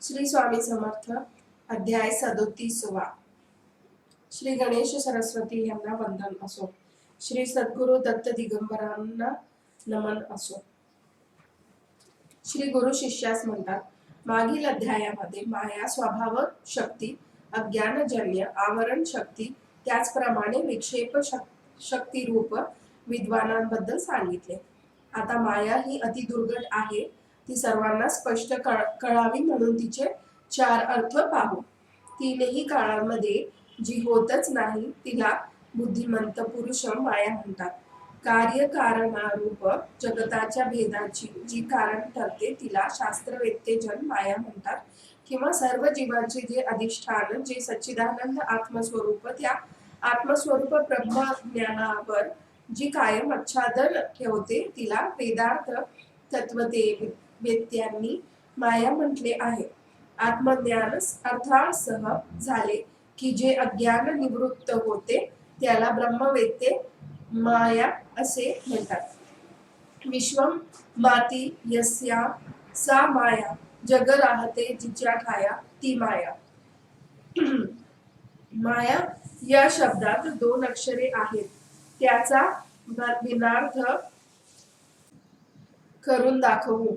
श्री स्वामी समर्थ. अध्याय 37वा. श्री गणेश सरस्वती यांना वंदन असो. श्री सद्गुरु दत्त दिगंबरांना नमन असो. श्री गुरु शिष्यास म्हणतात, मागील अध्यायामध्ये माया स्वभाव शक्ती, अज्ञानजन्य आवरण शक्ती, त्याचप्रमाणे विक्षेप शक्ती रूप विद्वानांबद्दल सांगितले. आता माया ही अति दुर्गट आहे. ती सर्वांना स्पष्ट कळावी म्हणून तिचे 4 अर्थ पाहू. तीनही काळामध्ये जी होतच नाही तिला बुद्धिमंत पुरुष माया म्हणतात. कार्यकारणारूप जगताच्या भेदाची जी कारण ठरते तिला शास्त्रवेत्ते जन माया म्हणतात. किंवा सर्व जीवांचे जे अधिष्ठान, जे सच्चिदानंद आत्मस्वरूप, त्या आत्मस्वरूप ब्रह्मज्ञानावर जी कायम आच्छादन ठेवते तिला वेदार्थ तत्ववेत्यांनी माया म्हटले आहे. आत्मज्ञान अर्थासह झाले की जे अज्ञान निवृत्त होते त्याला ब्रह्मवेत्ते माया असे म्हणतात. विश्वम माती यस्या सा माया, जग राहते जिच्या ठाया ती माया. माया या शब्दात 2 अक्षरे आहेत. त्याचा भिन्नार्थ करून दाखवू.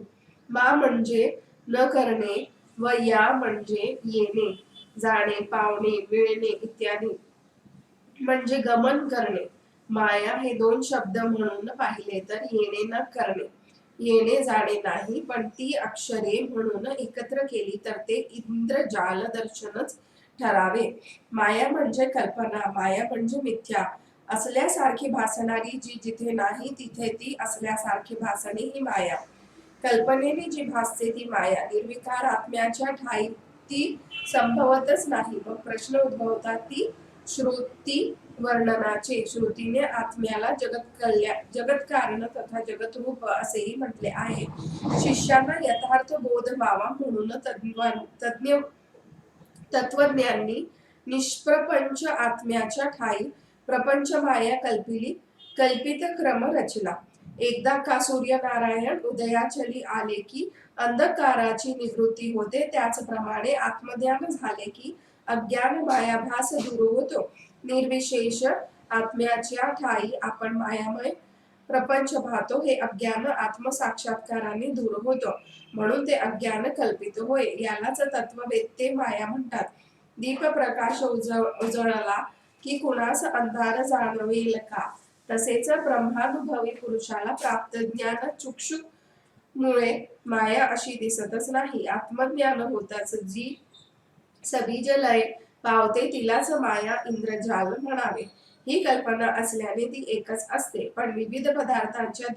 मा म्हणजे न करणे व या म्हणजे येणे, जाणे, पावणे, मिळणे इत्यादी म्हणजे गमन करणे. माया हे 2 शब्द म्हणून पाहिले तर येणे न करणे, येणे जाणे नाही, पण ती अक्षरे म्हणून एकत्र केली तर ते इंद्रजाल दर्शनच ठरावे. माया म्हणजे कल्पना, माया म्हणजे मिथ्या असल्यासारखी भासणारी, जी जिथे नाही तिथे ती असल्यासारखी भासणे ही माया. कल्पनेने जी भासते ती माया. निर्विकार आत्म्याच्या ठाई ती संभवतच नाही. मग प्रश्न उद्भवतात ती श्रुती वर्णनाचे. श्रुतीने आत्म्याला जगत कारण तथा जगत रूप असेही म्हटले आहे. शिष्यांना यथार्थ बोध व्हावा म्हणून तत्वज्ञांनी निष्प्रपंच आत्म्याच्या ठाई प्रपंच माया कल्पित क्रम रचला. एकदा का सूर्यनारायण उदयाचली आले की अंधकाराची निवृत्ती होते, त्याचप्रमाणे आत्मज्ञान झाले की अज्ञान मायाभास दूर होतो. निर्विशेष आत्म्याच्या ठाई आपण मायामय प्रपंच पाहतो. हे अज्ञान आत्मसाक्षात्काराने दूर होतो, म्हणून ते अज्ञान कल्पित होय. यालाच तत्ववेत्ते माया म्हणतात. दीप प्रकाश उजळला की कुणास अंधार जाणवेल का? तसेच ब्रह्मानुभवी पुरुषाला प्राप्त ज्ञान चक्षुमुळे माया अशी दिसतच नाही. आत्मज्ञान होताच जी सबीज लय पावते तिलाच माया इंद्रजाल म्हणावे. ही कल्पना असल्याने ती एकच असते, पण विविध पदार्थांच्या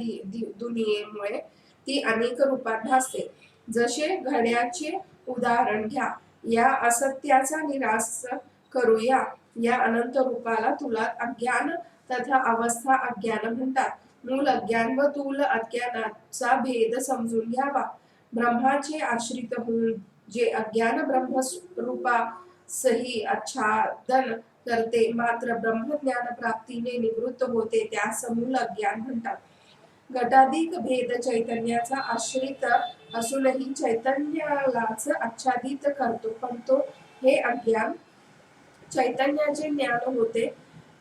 दुनियेमुळे ती अनेक रूपात भासते. जसे घड्याचे उदाहरण घ्या. या असत्याचा निराश करूया. या अनंत रूपाला तुला अज्ञान तथा अवस्था अज्ञान म्हणतात. मूल अज्ञान व तूल अज्ञानाचा भेद समजून घ्यावा. ब्रह्माचे आश्रित होऊन जे अज्ञान ब्रह्मरूपासही आच्छादन करते, मात्र ब्रह्मज्ञान प्राप्तीने निवृत्त होते, त्यास मूल अज्ञान म्हणतात. घटाधिक भेद चैतन्याचा आश्रित असूनही चैतन्यालाच आच्छादित करतो, पण तो हे अज्ञान चैतन्याचे ज्ञान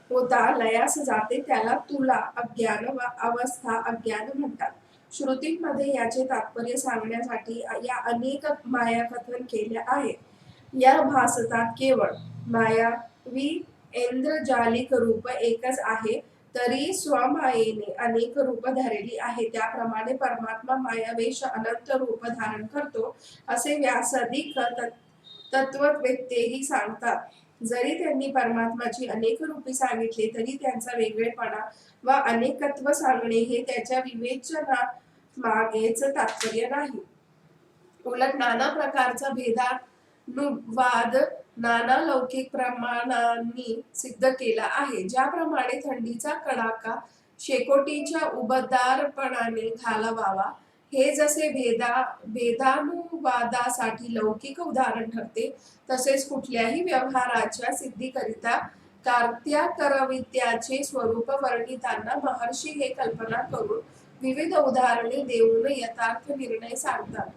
होता लयास जाते त्याला तुला अज्ञान व अवस्था अज्ञान म्हणतात. श्रुतींमध्ये याचे तात्पर्य सांगण्यासाठी या अनेक माया कथन केल्या आहे. या भासतात केवळ मायावी ऐन्द्रजालिक रूप एकच आहे, तरी स्वमायेने अनेक रूप धरली आहे. त्याप्रमाणे परमात्मा मायावेश अनंत रूप धारण करतो असे व्यासादिक तत्ववेत्तेही सांगतात. जरी त्यांनी परमात्माची अनेक रूपे सांगितली तरी त्यांचा वेगळेपणा व अनेकत्व सांगणे हे त्याच्या विवेचनामागेच तात्पर्य नाही. उलट नाना प्रकारचा भेदानुवाद नाना लौकिक प्रमाणांनी सिद्ध केला आहे. ज्याप्रमाणे थंडीचा कडाका शेकोटीच्या उबदारपणाने घालवावा, हे जसे भेदानुवादासाठी लौकिक उदाहरण ठरते, तसेच कुठल्याही व्यवहाराच्या सिद्धीकरिता कार्त्याकरविद्याचे स्वरूप वर्णिताना महर्षी हे कल्पना करून विविध उदाहरणे देऊन यथार्थ निर्णय सांगतात.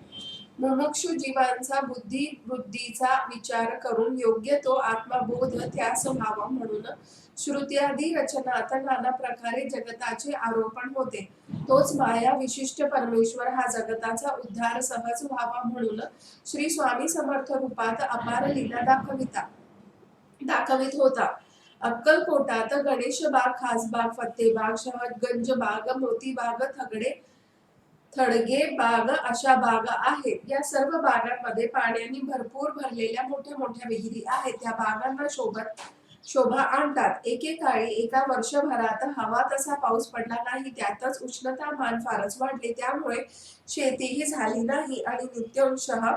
मुमुक्षु जीवांचा बुद्धीवृद्धीचा विचार करून योग्य तो आत्मबोध त्यास व्हावा म्हणून श्रुत्यादी रचनात नाना प्रकारे जगताचे आरोपण होते. तोच माया विशिष्ट परमेश्वर हा जगताचा उद्धार सहज व्हावा म्हणून श्री स्वामी समर्थ रूपात अपार लीला दाखवित होता. अक्कलकोटात गणेश बाग, खासबाग, फत्तेबाग, शहदगंज बाग, मोतीबाग, थडगे बाग अशा बाग आहेत. या सर्व बागांमध्ये पाण्याने भरपूर भरलेल्या मोठ्या मोठ्या विहिरी आहेत. त्या बागांना शोभा आणतात. एकेकाळी एका वर्षभरात हवा तसा पाऊस पडला नाही. त्यातच उष्णतामान फारच वाढले. त्यामुळे शेतीही झाली नाही आणि नित्यांशः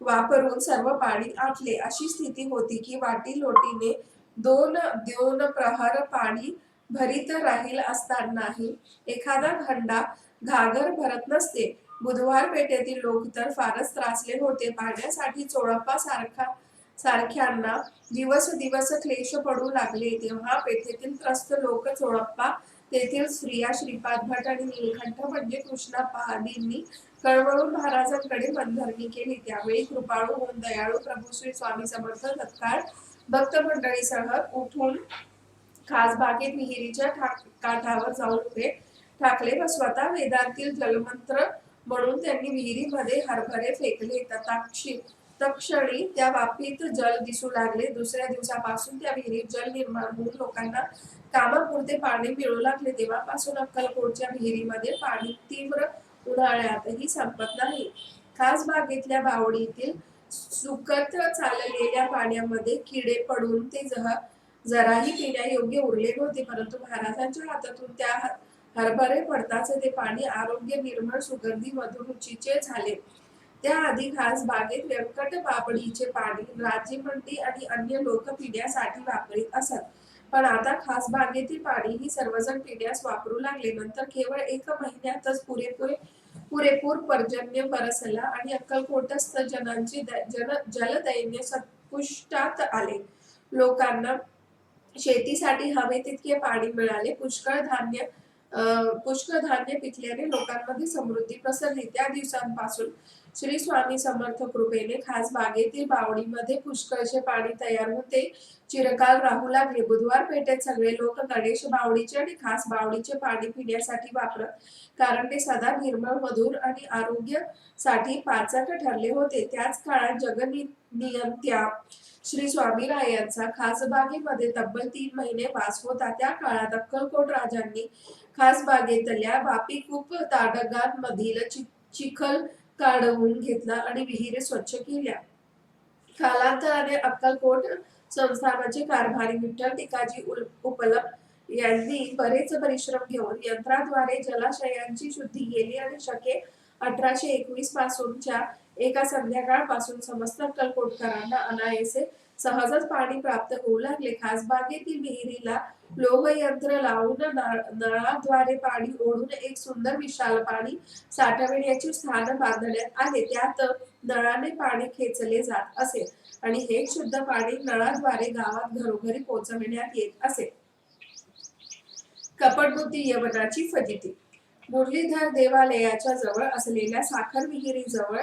वापरून सर्व पाणी आटले. अशी स्थिती होती की वाटी लोटीने दोन प्रहर पाणी भरीत राहील असतानाही एखादा खंडा घागर भरत नसते. बुधवार पेठेतील लोक तर फारच त्रासले होते. पाण्यासाठी चोळप्पा सारख्यांना दिवस दिवस क्लेश पडू लागले. तेव्हा पेठेतील त्रस्त लोक चोळप्पा, तेथील स्त्रिया, श्रीपाद भट आणि नीलकंठ म्हणजे कृष्णापादींनी कळवळून महाराजांकडे मनधरणी केली. त्यावेळी कृपाळू होऊन दयाळू प्रभू श्री स्वामी समर्थ तत्काळ भक्त मंडळीसह उठून खासबागेत विहिरीच्या काठावर जाऊन उभे ठाकले व स्वतः वेदांतील जलमंत्र म्हणून त्यांनी विहिरीमध्ये हरभरे फेकले. तत्क्षणी त्या वाफीत जल दिसू लागले. दुसऱ्या दिवसापासून त्या विहिरीत जल निर्माण होऊन लोकांना कामापुरते पाणी मिळू लागले. तेव्हापासून अक्कलकोटच्या विहिरीमध्ये पाणी तीव्र उन्हाळ्यातही संपत नाही. खासबागेतल्या बावडीतील सुकत चाललेल्या पाण्यामध्ये किडे पडून ते जराही पिण्यायोग्य उरले नव्हते. परंतु महाराजांच्या हातातून त्या हरभरे पडताच ते पाणी आरोग्य, निर्मळ, सुगंधी, मधुर रुचीचे झाले. त्याआधी खास बागेत व्यंकट बाबडीचे पाणी राजेमंडी आणि अन्य लोक पिण्यासाठी वापरीत असत. पण आता खास बागेतील पाणी ही सर्वजण पिण्यास वापरू लागले. नंतर केवळ 1 महिन्यातच पुरेपूर पर्जन्य बरसला आणि अक्कलकोटस्थ जनांचे जलदैन्य संपुष्टात आले. लोकांना शेतीसाठी हवे तितके पाणी मिळाले. पुष्कळ धान्य पिकल्याने लोकांमध्ये समृद्धी पसरली. त्या दिवसांपासून श्री स्वामी समर्थ कृपेने खास बागेतील बावडीमध्ये पुष्कळसे पाणी तयार होते चिरकाल राहू लागले. बुधवार पेठेत सगळे लोक गणेश बावडीचे आणि खास बावडीचे पाणी पिण्यासाठी वापरत, कारण ते सदा निर्मळ, मधुर आणि आरोग्यासाठी पाचक ठरले होते. त्याच काळात जगनियंत्या श्री स्वामीरायांचा खासबागेमध्ये तब्बल 3 महिने वास होता. त्या काळात अक्कलकोट राजांनी खासबागेतल्या वापीकूप ताडगांमधील चिखल काढवून घेतला आणि विहिरी स्वच्छ केल्या. कालांतराने अक्कलकोट संस्थानाचे कारभारी विठ्ठल टिकाजी उपलप यांनी बरेच परिश्रम घेऊन यंत्राद्वारे जलाशयांची शुद्धी केली आणि शके 1821 पासूनच्या एका संध्याकाळपासून समस्त अक्कलकोटकरांना अनायासे सहजच पाणी प्राप्त होऊ लागले. खासबागेतील विहिरीला लोहयंत्र लावून नळाद्वारे पाणी ओढून एक सुंदर विशाल पाणी साठवण्याचे स्थान बांधण्यात आले. त्यात नळाने पाणी खेचले जात असे आणि हे शुद्ध पाणी नळाद्वारे गावात घरोघरी पोहोचविण्यात येत असे. कपटबुद्धी यवनाची फजिती. मुरलीधर देवालयाच्या जवळ असलेल्या साखर विहिरीजवळ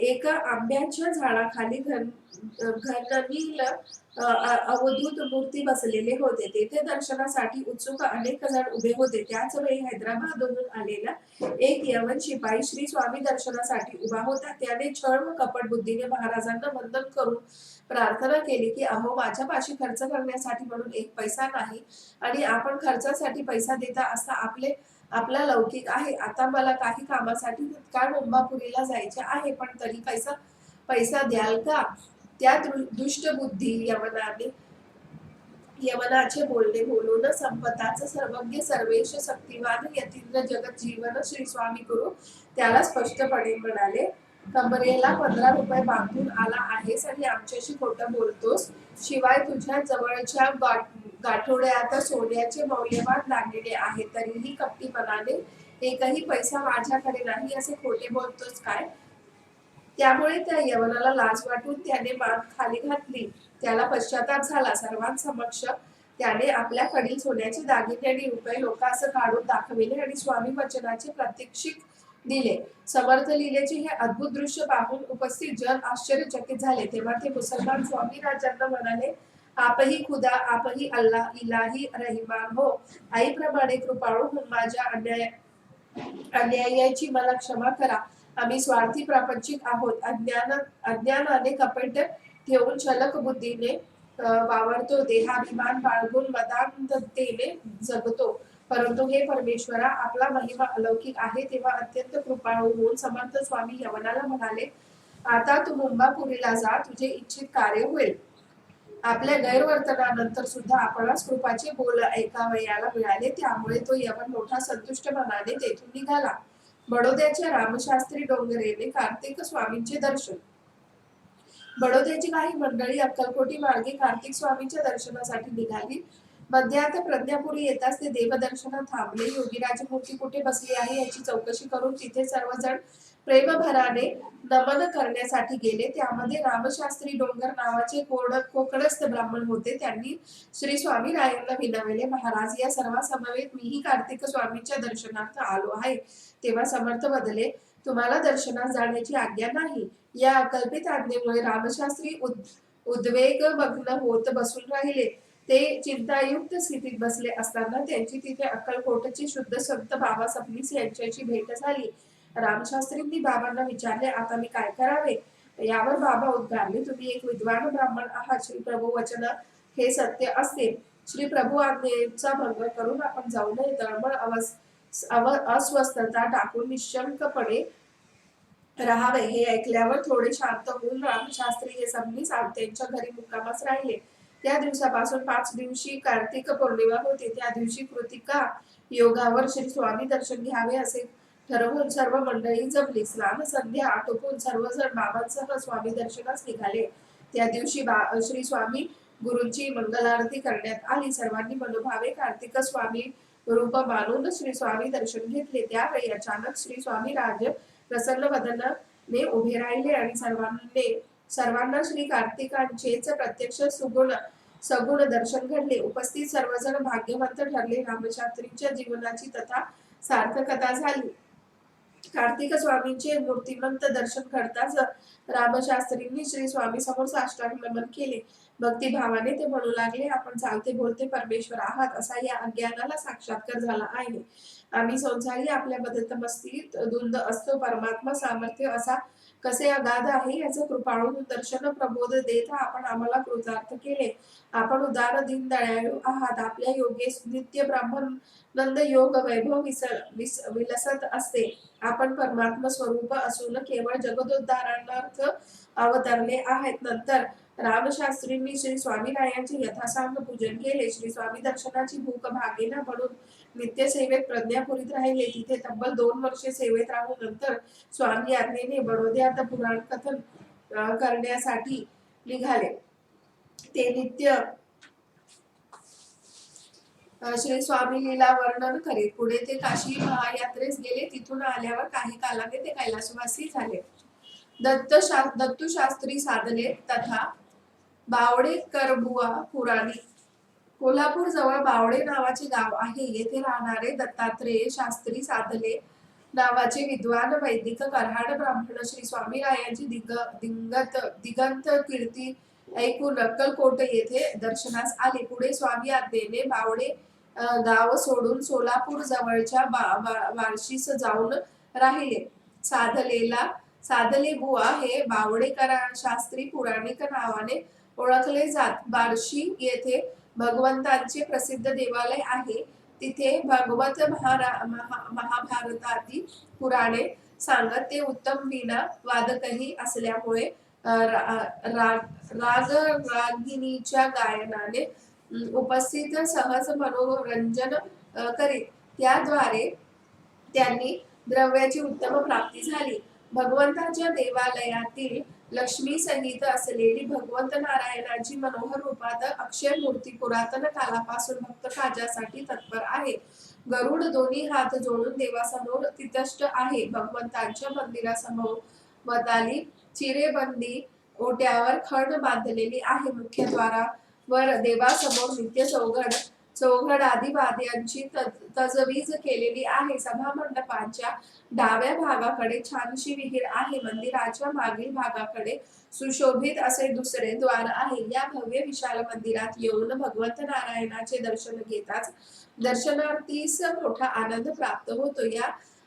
एका आंब्याच्या झाडाखाली घननील अवधूत मूर्ती बसलेले होते. तेथे दर्शनासाठी उत्सुक अनेक जण उभे होते. त्याच वेळी हैदराबादहून आलेला एक यवन शिपाई श्री स्वामी दर्शनासाठी उभा होता. त्याने छळ व कपट बुद्धीने महाराजांना वंदन करून प्रार्थना केली की अहो, माझ्यापाशी खर्च करण्यासाठी म्हणून 1 पैसा नाही आणि आपण खर्चासाठी पैसा देता असता आपला लौकिक आहे. आता मला काही कामासाठी तत्काळ मुंबापुरीला जायचे आहे, पण तरी पैसा द्याल का? त्या दुष्टबुद्धी यवनाचे बोलणे बोलून संपताच सर्वज्ञ सर्वेश शक्तिवान यतींद्र जगत जीवन श्री स्वामी गुरु त्याला स्पष्टपणे म्हणाले, कमरेला 15 रुपये बांधून आला आहेस आणि आमच्याशी खोटं बोलतोस. शिवाय तुझ्या जवळच्या गाठोड्यात सोन्याचे मौल्यवान दागिने आहे, तरीही कपटीपणाने 1ही पैसा माझ्याकडे नाही असे खोटे बोलतोस काय? त्यामुळे त्या यवनाला लाज वाटून त्याने मान खाली घातली. त्याला पश्चाताप झाला. सर्वांसमक्ष त्याने आपल्याकडील सोन्याचे दागिने आणि रुपये लोकांस काढून दाखविले आणि स्वामी वचनाचे प्रात्यक्षिक दिले. समर्थ लीलेचे हे अद्भुत दृश्य पाहून उपस्थित जन आश्चर्यचकित झाले. तेव्हा ते मुसलमान स्वामी राजांना म्हणाले, आपही खुदा, आपही अल्लाह, इलाही रहिमान हो. आईप्रमाणे कृपाळू होऊन माझ्या अन्यायाची मला क्षमा करा. आम्ही स्वार्थी प्रापंचिक आहोत. अज्ञानाने कपट ठेवून छलक बुद्धीने वावरतो. देहाभिमान बाळगून मदांधतेने जगतो. परंतु हे परमेश्वरा, आपला महिमा अलौकिक आहे. तेव्हा अत्यंत कृपाळू होऊन समर्थ स्वामी यवनाला म्हणाले, आता तू मुंबापुरीला जा, तुझे इच्छित कार्य होईल. आपल्या गैरवर्तनानंतर सुद्धा आपणास कृपाचे बोल ऐकावयाला मिळाले. त्यामुळे तो यवन मोठा संतुष्ट मनाने तेथून निघाला. बडोद्याच्या रामशास्त्री डोंगरेने कार्तिक स्वामींचे दर्शन. बडोद्याची काही मंडळी अक्कलकोटी मार्गे कार्तिक स्वामींच्या दर्शनासाठी निघाली. मध्यात प्रज्ञापुरी येताच ते देवदर्शनात थांबले. योगीराज मूर्ती कुठे बसली आहे याची चौकशी करून तिथे सर्वजण प्रेमभराने नमन करण्यासाठी गेले. त्यामध्ये रामशास्त्री डोंगर नावाचे कोकणस्थ ब्राह्मण होते. त्यांनी श्री स्वामी रायांना विनवले, महाराज, या सर्वांसमवेत मीही कार्तिक स्वामींच्या दर्शनार्थ आलो आहे. तेव्हा समर्थ बदले, तुम्हाला दर्शनास जाण्याची आज्ञा नाही. या अकल्पित आज्ञेमुळे रामशास्त्री उद्वेगमग्न होत बसून राहिले. ते चिंतायुक्त स्थितीत बसले असताना त्यांची तिथे अक्कलकोटचे शुद्ध संत बाबा सबनीस यांच्याशी भेट झाली. रामशास्त्रींनी बाबांना विचारले, आता मी काय करावे? यावर बाबा उद्गारले, तुम्ही एक विद्वान ब्राह्मण आहात. श्री प्रभू वचन हे सत्य असते. श्री प्रभू आज्ञेचा भंग करून आपण जाऊ नये. तळमळ अस्वस्थता टाकून निशंकपणे राहावे. हे ऐकल्यावर थोडे शांत होऊन रामशास्त्री हे सबनीस त्यांच्या घरी मुक्कामास राहिले. त्या दिवसापासून 5 दिवशी कार्तिक पौर्णिमा होती. त्या दिवशी कृतिका योगावर श्री स्वामी दर्शन घ्यावे असे ठरवून सर्व मंडळी जमली. स्नान संध्या आटोपून सर्वजण बाबांसह स्वामी दर्शनास निघाले. त्या दिवशी श्री स्वामी गुरूंची मंगलारती करण्यात आली. सर्वांनी मनोभावे कार्तिक स्वामी रूप मानून श्री स्वामी दर्शन घेतले. त्यावेळी अचानक श्री स्वामी राज प्रसन्न वदनाने उभे राहिले आणि सर्वांना श्री कार्तिकांचेच प्रत्यक्ष सगुण दर्शन घडले. उपस्थित सर्वजण भाग्यवंत ठरले. रामशास्त्रींच्या जीवनाची तथा सार्थकता झाली. कार्तिक स्वामींचे मूर्तिमंत दर्शन करताच रामशास्त्रींनी श्री स्वामी समोर साष्टांग नमन केले. भक्तिभावाने ते म्हणू लागले, आपण चालते बोलते परमेश्वर आहात असा या अज्ञानाला साक्षात्कार झाला आहे. आम्ही संसारी आपल्याबद्दल तमस्तीत धुंद असतो. परमात्मा सामर्थ्य असा कसे अगाध आहे याचं कृपाळू दर्शन प्रबोध देत आपण आम्हाला कृतार्थ केले. आपण उदार दीन दयाळू आहात. आपल्या योगेस नित्य ब्रह्मानंद योग वैभव विलसत असते. आपण परमात्मा स्वरूप असून केवळ जगदोद्धारणार्थ अवतरले आहेत. नंतर रामशास्त्रींनी श्री स्वामीरायांचे यथासांग पूजन केले. श्री स्वामी दर्शनाची भूक भागेना म्हणून नित्य सेवेत प्रज्ञापुरीत राहिले. तिथे तब्बल 2 वर्षे सेवेत राहून नंतर स्वामी आज्ञेने बडोद्यात पुराण कथन करण्यासाठी निघाले. ते नित्य श्री स्वामी लीला वर्णन करीत पुढे ते काशी महायात्रेस गेले. तिथून आल्यावर काही कालाने ते कैलासवासी झाले. दत्तू शास्त्री साधले तथा बावडेकरबुवा पुराणी. कोल्हापूर जवळ बावडे नावाचे गाव आहे. येथे राहणारे दत्तात्रेय शास्त्री साधले नावाचे विद्वान वैदिक कऱ्हाड ब्राह्मण श्री स्वामीरायांची दिगंत कीर्ती ऐकून अक्कलकोट येथे दर्शनास आले. पुढे स्वामी आज्ञेने बावडे गाव सोडून सोलापूर जवळच्या बार्शीस जाऊन राहिले. साधले बुवा हे बावडेकर शास्त्री पुराणिक नावाने ओळखले जात. बार्शी येथे भगवंतांचे प्रसिद्ध देवालय आहे. तिथे भागवत महाभारतातील पुराणे सांगत ते उत्तम वीणा वादकही असल्यामुळे रागिणीच्या गायनाने उपस्थित सहज मनोरंजन करीत. त्याद्वारे त्यांनी द्रव्याची उत्तम प्राप्ती झाली. भगवंताच्या देवालयातील लक्ष्मी सहित असलेली भगवंत नारायणाची मनोहर रूपात अक्षय मूर्ती पुरातन कालापासून भक्त काजासाठी तत्पर आहे. गरुड दोन्ही हात जोडून देवासमोर तितष्ट आहे. भगवंतांच्या मंदिरासमोर वताली चिरेबंदी ओट्यावर खण बांधलेली आहे. मुख्यद्वारावर देवासमोर नित्य चौघड आदी वाद्यांची तजवीज केलेली आहे. सभा मंडपाच्या डाव्या भागाकडे छानशी विहीर आहे. मंदिराच्या मागील भागाकडे सुशोभित असे दुसरे द्वार आहे. या भव्य विशाल मंदिरात येऊन भगवंत नारायणाचे दर्शन घेताच दर्शनार्थीस मोठा आनंद प्राप्त होतो.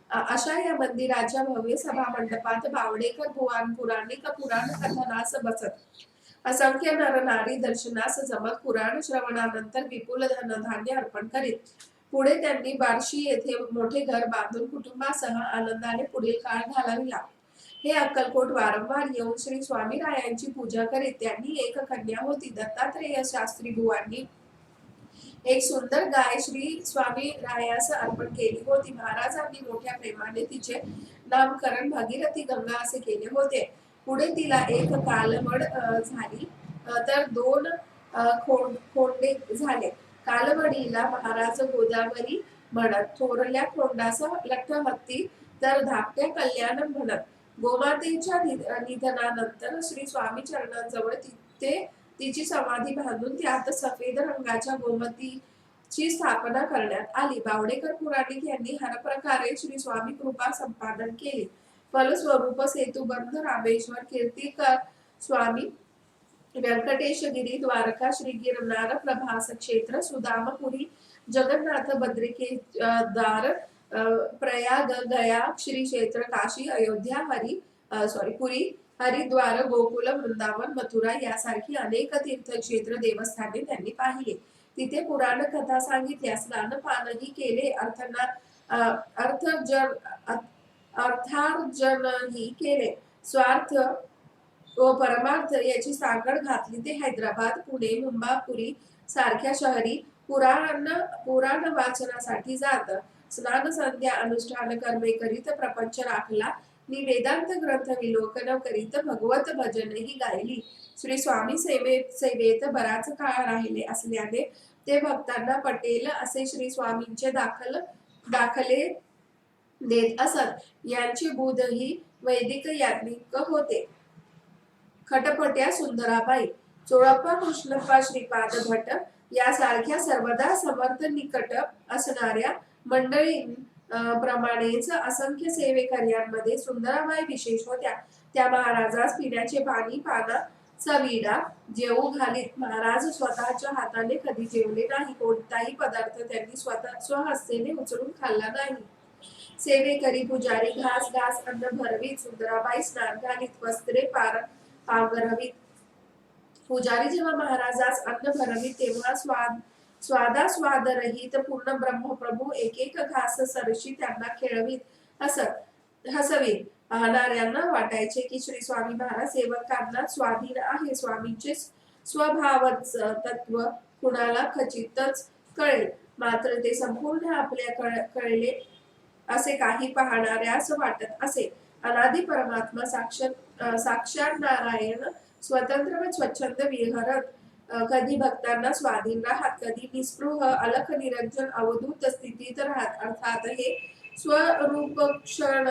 अशा या मंदिराच्या भव्य सभा मंडपात बावडेकर बुवान पुराणिक पुराण कथनास बसत. असंख्य नरनारी दर्शनास जमत. पुराण श्रवणानंतर विपुल धनधान्य अर्पण करीत. पुढे त्यांनी बार्शी येथे मोठे घर बांधून कुटुंबासह आनंदाने पुढील काळ घालविला. हे अक्कलकोट वारंवार येऊन श्री स्वामीरायांची पूजा करीत. त्यांनी एक कन्या होती. दत्तात्रेय शास्त्री बुवांनी एक सुंदर गाय श्री स्वामीरायास अर्पण केली होती. महाराजांनी मोठ्या प्रेमाने तिचे नामकरण भगीरथी गंगा असे केले होते. पुढे तिला एक कालवड झाली तर दोन खोंडे झाले. कालवडीला महाराज गोदावरी म्हणत, थोरल्या खोंडास लठ्ठ हत्ती तर धाकट्या कल्याण म्हणत. गोमातेच्या निधनानंतर श्री स्वामी चरणांजवळ तिची समाधी बांधून त्यात सफेद रंगाच्या गोमतीची स्थापना करण्यात आली. बावडेकर पुराणिक यांनी हर प्रकारे श्री स्वामी कृपा संपादन केली. फलस्वरूप सेतुबंध, रामेश्वर, कीर्तिकर स्वामी, व्यंकटेशगिरी, द्वारका, श्री गिरनार, प्रभास क्षेत्र, सुदामपुरी, जगन्नाथ, बद्रिकेदार, प्रयाग, गया, श्री क्षेत्र, काशी, अयोध्या, पुरी, हरिद्वार, गोकुल, वृंदावन, मथुरा यासारखी अनेक तीर्थक्षेत्र देवस्थाने त्यांनी पाहिली. तिथे पुराण कथा सांगितल्या, स्नानपानही केले, अर्थार्जनही केले. स्वार्थ व परमार्थ याची सांगड घातली. ते हैदराबाद, पुणे, मुंबापुरी सारख्या शहरी पुराण वाचनासाठी जात. स्नान, संध्या, अनुष्ठान कर्मे करीत प्रपंच राखला. वेदांत ग्रंथ विलोकन करीत भगवत भजनही गायली. श्री स्वामी सेवेत बराच काळ राहिले असल्याने ते भक्तांना पटेल असे श्री स्वामींचे दाखले देत असत. यांची बुध ही वैदिक याज्ञिक होते. खटपट्या सुंदराबाई, चोळप्पा, कृष्णप्पा, श्रीपाद भट यासारख्या सर्वदा समर्थ निकट असणाऱ्या मंडळी प्रमाणेच असंख्य सेवेकऱ्यांमध्ये सुंदराबाई विशेष होत्या. त्या महाराजास पिण्याचे पाणी, पानाचा विडा जेवू घालीत. महाराज स्वतःच्या हाताने कधी जेवले नाही. कोणताही पदार्थ त्यांनी स्वहस्तेने उचलून खाल्ला नाही. सेवेकरी पुजारी घास अन्न भरवीत. सुंदराबाई स्नान घालीत, वस्त्रे पांघरवीत. पुजारी जेव्हा महाराजास अन्न भरवीत तेव्हा स्वादास्वादरहित पूर्ण ब्रह्मप्रभू एक घास सरशी त्यांना खेळवीत हसवीत. पाहणाऱ्यांना वाटायचे की श्री स्वामी महाराज सेवकांना स्वाधीन आहे. स्वामींचे स्वभावच तत्व कुणाला खचितच कळेल, मात्र ते संपूर्ण आपल्या कळले असे काही पाहणाऱ्यास वाटत असे. अनादि परमात्मा साक्षात नारायण स्वतंत्र व स्वच्छंद विहरत, कधी भक्तांना स्वाधीन राहत, कधी निस्पृह अलख निरंजन अवधूत स्थितीत राहत. अर्थात हे स्वरूपक्षण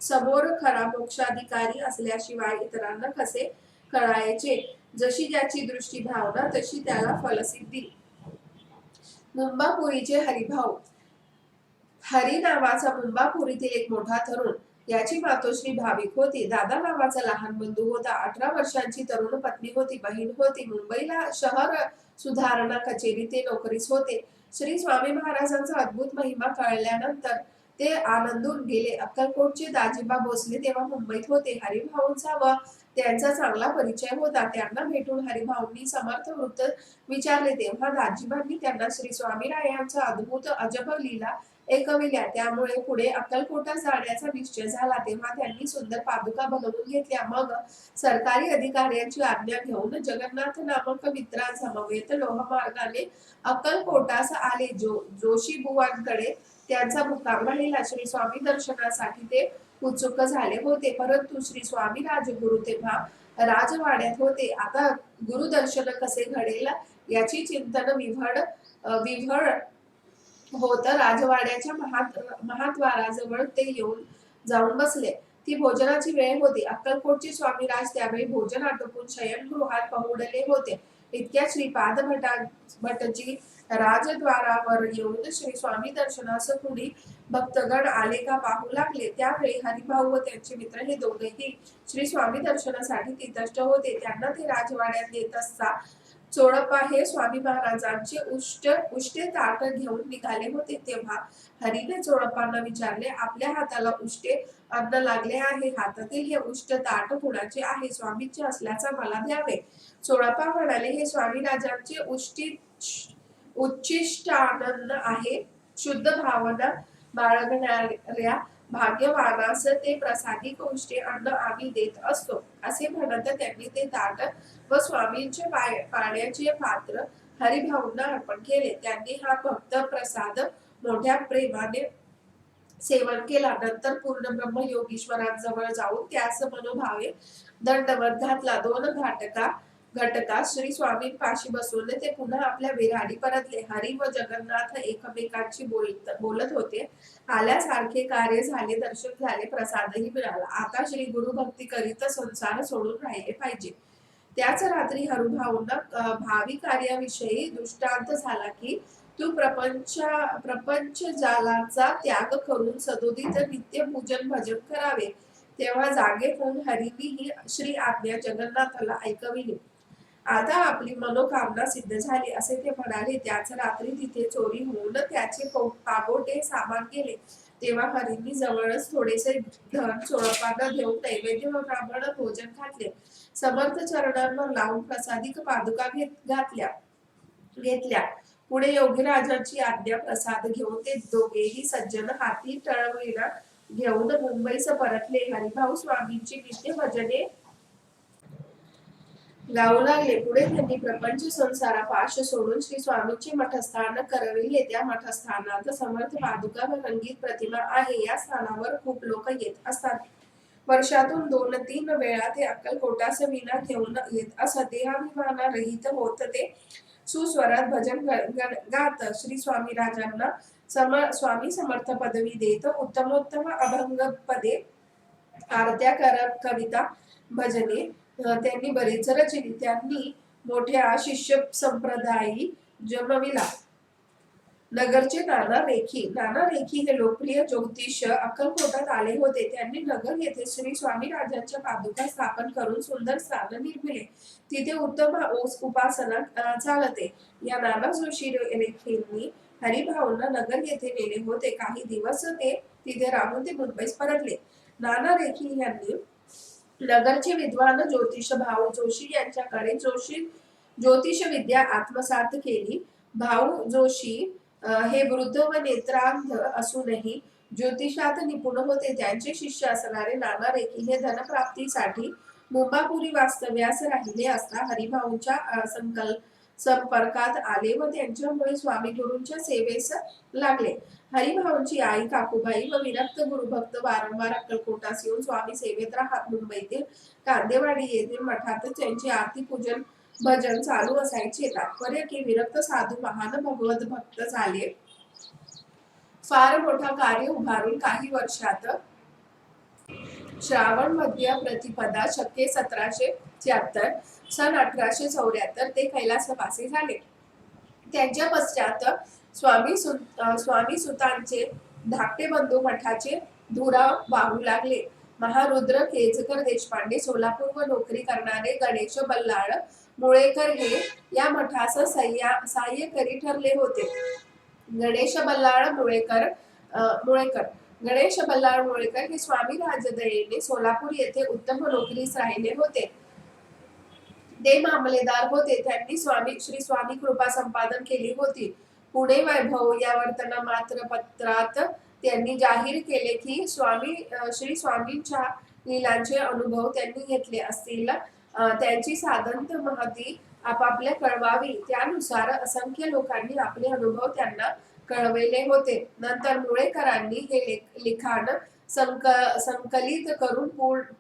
समोर खरा मोक्षाधिकारी असल्याशिवाय इतरांना कसे कळायचे. जशी ज्याची दृष्टी भावना तशी त्याला फलसिद्धी. मुंबापुरीचे हरिभाऊ. हरी नावाचा मुंबापुरीतील एक मोठा तरुण. याची मातोश्री भाविक होती. दादा नावाचा लहान बंधू होता. 18 वर्षांची तरुण पत्नी होती. बहीण होती. मुंबईला शहर सुधारणा कचेरीत ते नोकरीस होते. श्री स्वामी महाराजांचा अद्भुत महिमा कळल्यानंतर ते आनंदून गेले. अक्कलकोटचे दाजीबा भोसले तेव्हा मुंबईत होते. हरिभाऊंचा व त्यांचा चांगला परिचय होता. त्यांना भेटून हरिभाऊंनी समर्थ वृत्त विचारले तेव्हा दाजीबांनी त्यांना श्री स्वामीरायांचा अद्भुत अजब लीला ऐकविल्या. त्यामुळे पुढे अक्कलकोटात जाण्याचा निश्चय झाला. तेव्हा त्यांनी सुंदर पादुका बनवून घेतल्या. मग सरकारी अधिकाऱ्यांची आज्ञा घेऊन जगन्नाथ नामक मित्रांसमवेत लोहमार्गाने अक्कलकोटास आले. जोशी बुवांकडे त्यांचा मुक्काम राहिला. श्री स्वामी दर्शनासाठी ते उत्सुक झाले होते, परंतु श्री स्वामी राजगुरु तेव्हा राजवाड्यात होते. आता गुरुदर्शन कसे घडेल याची चिंतन विव्हळ होत राजवाड्याच्या महाद्वाराजवळ ते जाऊन बसले. ती भोजनाची वेळ होती. अक्कलकोटचे स्वामीराज त्यावेळी भोजन आटोपून शयनगृहात पहुडले होते. इतक्या श्रीपाद भटजी राजद्वारावर येऊन श्री स्वामी दर्शनास कुणी भक्तगण आले का पाहू लागले. त्यावेळी हरिभाऊ व त्यांचे मित्र हे दोघेही श्री स्वामी दर्शनासाठी तितष्ट होते. त्यांना ते राजवाड्यात नेत असता चोळप्पा हे स्वामी महाराजांचे उष्टे ताट घेऊन निघाले होते. तेव्हा हरीने चोळप्पांना विचारले, आपल्या हाताला उष्टे अन्न लागले आहे, हातातील हे उष्ट ताट कुणाचे आहे? स्वामींचे असल्याचा मला द्यावे. चोळप्पा म्हणाले, हे स्वामी राजांचे उच्छिष्टानन आहे. शुद्ध भावना बाळगणाऱ्या भाग्यवानास ते प्रसादिक उष्टे अन्न आम्ही देत असतो. असे म्हणत त्यांनी ते ताट व स्वामींचे पाण्याचे पात्र हरिभाऊंना अर्पण केले. त्यांनी हा भक्त प्रसाद मोठ्या प्रेमाने सेवन केला. नंतर पूर्ण ब्रह्मयोगीश्वरांजवळ जाऊन त्यास मनोभावे दंडवत घातला. दोन घटका श्री स्वामींपाशी बसवून ते पुन्हा आपल्या विराडी परतले. हरी व जगन्नाथ एकमेकांशी बोलत होते. आल्यासारखे कार्य झाले, दर्शन झाले, प्रसादही मिळाला. आता श्री गुरु भक्ती करीत संसार सोडून राहिले पाहिजे. त्याच रात्री हरिभाऊंना भावी कार्याविषयी दृष्टांत झाला की तू प्रपंच जालाचा त्याग करून सदोदित नित्य पूजन भजन करावे. तेव्हा जागे होऊन हरीनी ही श्री आज्ञा जगन्नाथाला ऐकविली. आता आपली मनोकामना सिद्ध झाली असे ते म्हणाले. त्याच रात्री तिथे चोरी होऊन त्याचे पागोटे सामान गेले. तेव्हा हरींनी जवळच थोडेसे धन चोळप्पांना देऊन नैवेद्य व ब्राह्मण भोजन घातले. समर्थ चरणांवर लावून प्रसादिक पादुका घेतल्या. पुढे योगीराजांची आज्ञा प्रसाद घेऊन ते दोघेही सज्जन हाती टळविणा घेऊन मुंबईस परतले. हरिभाऊ स्वामींची नित्य भजने गाऊ लागले. पुढे त्यांनी प्रपंच संसारापाश सोडून श्री स्वामींचे मठस्थान करविले. त्या मठस्थानात समर्थ पादुका व रंगीत प्रतिमा आहे. या स्थानावर खूप लोक येत असतात. वर्षातून 2-3 वेळा ते अक्कलकोटास वीणा घेऊन येत असत. देहाभिमाना रहित होत ते सुस्वरात भजन गात श्री स्वामी राजांना स्वामी समर्थ पदवी देत उत्तमोत्तम अभंग पदे, आरत्या, कविता, भजने त्यांनी बरीच रचली. त्यांनी मोठ्या शिष्य संप्रदायी जन्मविला. नगरचे नाना रेखी हे लोकप्रिय ज्योतिष अक्कलकोटात आले होते. त्यांनी नगर येथे श्री स्वामी राजांच्या पादुका स्थापन करून सुंदर स्थान निर्मिले. तिथे उत्तम उपासना चालते. या नाना जोशी रेखींनी हरिभाऊंना नगर येथे नेले होते. काही दिवस ते तिथे राहून ते मुंबईस परतले. नाना रेखी यांनी नगरचे विद्वान ज्योतिष भाऊ जोशी यांच्याकडे ज्योतिष विद्या आत्मसात केली. भाऊ जोशी हे वृद्ध व नेत्रांध असूनही ज्योतिषात निपुण होते. त्यांचे शिष्य असणारे नाना रेखी हे धनप्राप्तीसाठी मुंबापुरी वास्तव्यास राहिले असता हरिभाऊंच्या संपर्कात आले व त्यांच्यामुळे स्वामी गुरूंच्या सेवेस लागले. हरिभाऊंची आई काकूबाई व विरक्त गुरुभक्त वारंवार अक्कलकोटास येऊन स्वामी सेवेत राहत. मुंबईतील कांदेवाडी येथील मठात त्यांचे आरती पूजन भजन चालू असायचे. तात्पर्य की विरक्त साधू महान भगवत भक्त झाले. फार मोठा कार्य उभारून काही वर्षात श्रावण मध्य प्रतिपदा शके 1776 सन 1874 ते कैलासवासी झाले. त्यांच्या पश्चात स्वामी सुतांचे धाकटे बंधू मठाचे धुरा वाहू लागले. महारुद्र केजकर देशपांडे सोलापूर व नोकरी करणारे गणेश बल्लाळ मुळेकर हे या मठास सहाय्यकरी ठरले होते. गणेश बल्लाळ मुळेकर हे स्वामी राजदयेने सोलापूर येथे उत्तम नोकरीस राहिले होते. ते मामलेदार होते. त्यांनी श्री स्वामी कृपा संपादन केली होती. पुणे वैभव या वर्तमानपत्रात पत्रात त्यांनी जाहीर केले की श्री स्वामींच्या लीलांचे अनुभव त्यांनी घेतले असतील. त्यांची साधंत महती आपापल्या कळवावी. त्यानुसार असंख्य लोकांनी आपले अनुभव त्यांना कळविले होते. नंतर मुळेकरांनी हे लिखाण संकलित करून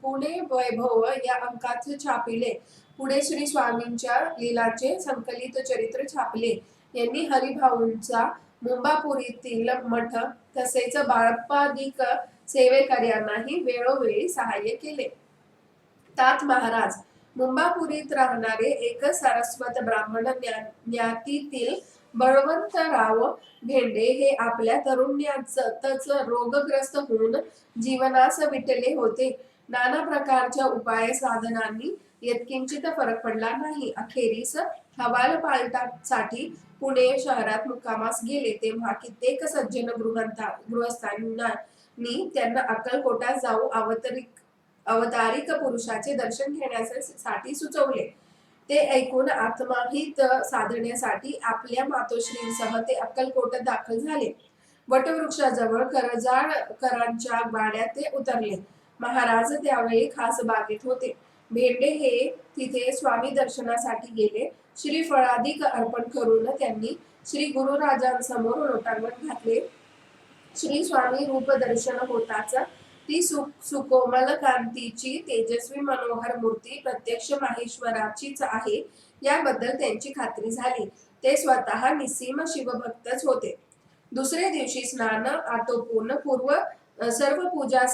पुणे वैभव या अंकात छापिले. पुढे श्री स्वामींच्या लीलांचे संकलित चरित्र छापले. यांनी हरिभाऊंचा मुंबापुरीतील मठ तसेच बाळप्पादिक सेवेकऱ्यांनाही वेळोवेळी सहाय्य केले. तात महाराज मुंबापुरीत राहणारे एक सारस्वत ब्राह्मण ज्ञातीतील बळवंतराव भेंडे हे आपल्या तरुण्यातच रोगग्रस्त होऊन जीवनास विटले होते. नाना प्रकारच्या उपाय साधनांनी यत्किंचित फरक पडला नाही. अखेरीस हवालपालटासाठी पुणे शहरात मुक्कामास गेले, तेव्हा कित्येक सज्जन गृहस्थांनी त्यांना अक्कलकोटात जाऊ अवतारिक पुरुषाचे दर्शन घेण्यासाठी सुचवले. ते ऐकून आत्महित साधण्यासाठी आपल्या मातोश्रींसह ते अक्कलकोटात दाखल झाले. वटवृक्षाजवळ करजाळकरांच्या वाड्यात ते उतरले. महाराज त्यावेळी खास बागेत होते. भेंडे हे तिथे स्वामी दर्शनासाठी गेले. श्रीफळादिक अर्पण करून त्यांनी श्री गुरुराजांसमोर लोटांगण घातले. श्री स्वामी रूप दर्शन होताच ती सुकोमल कांतीची तेजस्वी मनोहर मूर्ती प्रत्यक्ष माहेश्वराचीच आहे याबद्दल त्यांची खात्री झाली. ते स्वतः निस्सीम शिवभक्तच होते. दुसरे दिवशी स्नान आटोपून सर्व पूजा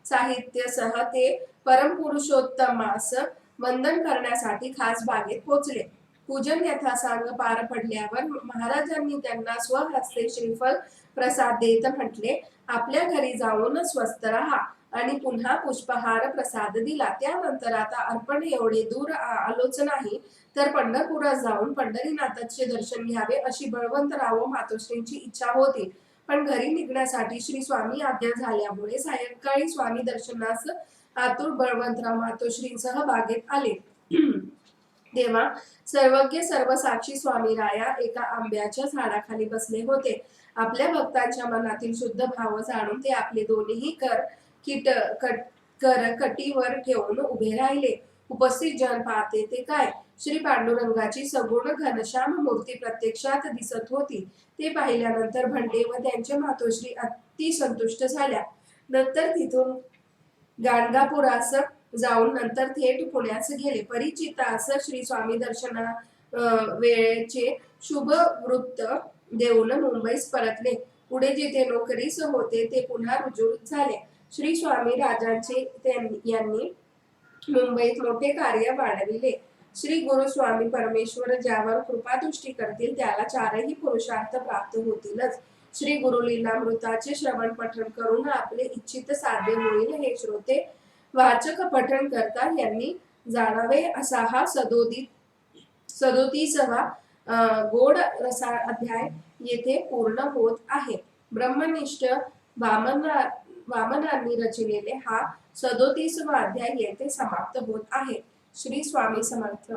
साहित्यासह ते परमपुरुषोत्तमास वंदन करण्यासाठी खास बागेत पोचले. पूजन यथासांग पार पडल्यावर महाराजांनी त्यांना स्वहस्ते श्रीफळ प्रसाद देत म्हटले, आपल्या घरी जाऊन स्वस्थ राहा, आणि पुन्हा पुष्पहार प्रसाद दिला. त्यानंतर आता अर्पण एवढे दूर आलोच नाही, तर पंढरपुरात जाऊन पंढरीनाथाचे दर्शन घ्यावे अशी बळवंतराव मातोश्रींची इच्छा होती. पण घरी निघण्यासाठी श्री स्वामी आज्ञा झाल्यामुळे सायंकाळी स्वामी दर्शनास आतुर बळवंतराव मातोश्रींसह बागेत आले. तेव्हा सर्वज्ञ सर्वसाक्षी स्वामीराया एका आंब्याच्या झाडाखाली बसले होते. आपल्या भक्तांच्या मनातील शुद्ध भाव जाणून ते आपले दोन्ही कर कटीवर ठेवून उभे राहिले. उपस्थित जन पाहते ते काय, श्री पांडुरंगाची सगुण घनश्याम मूर्ती प्रत्यक्षात दिसत होती. ते पाहिल्यानंतर भंडे व त्यांच्या मातोश्री अति संतुष्ट झाल्या. नंतर तिथून गाणगापुरास जाऊन नंतर थेट पुण्यास गेले. परिचितास श्री स्वामी दर्शना वेळेचे शुभ वृत्त देऊन मुंबईस परतले. पुढे जिथे नोकरीस होते ते पुन्हा रुजू झाले. श्री स्वामी राजांचे यांनी मुंबईत मोठे कार्य वाढविले. श्री गुरु स्वामी परमेश्वर ज्यावर कृपादृष्टी करतील त्याला चारही पुरुषार्थ प्राप्त होतीलच. श्री गुरुलीलामृताचे श्रवण पठण करून आपले इच्छित साध्य होईल हे श्रोते वाचक पठण करता यांनी जाणावे असा हा 37वा गोड रसाळ अध्याय येथे पूर्ण होत आहे. ब्रह्मनिष्ठ वामनांनी रचिलेले हा 37वा अध्याय येथे समाप्त होत आहे. श्री स्वामी समर्थ.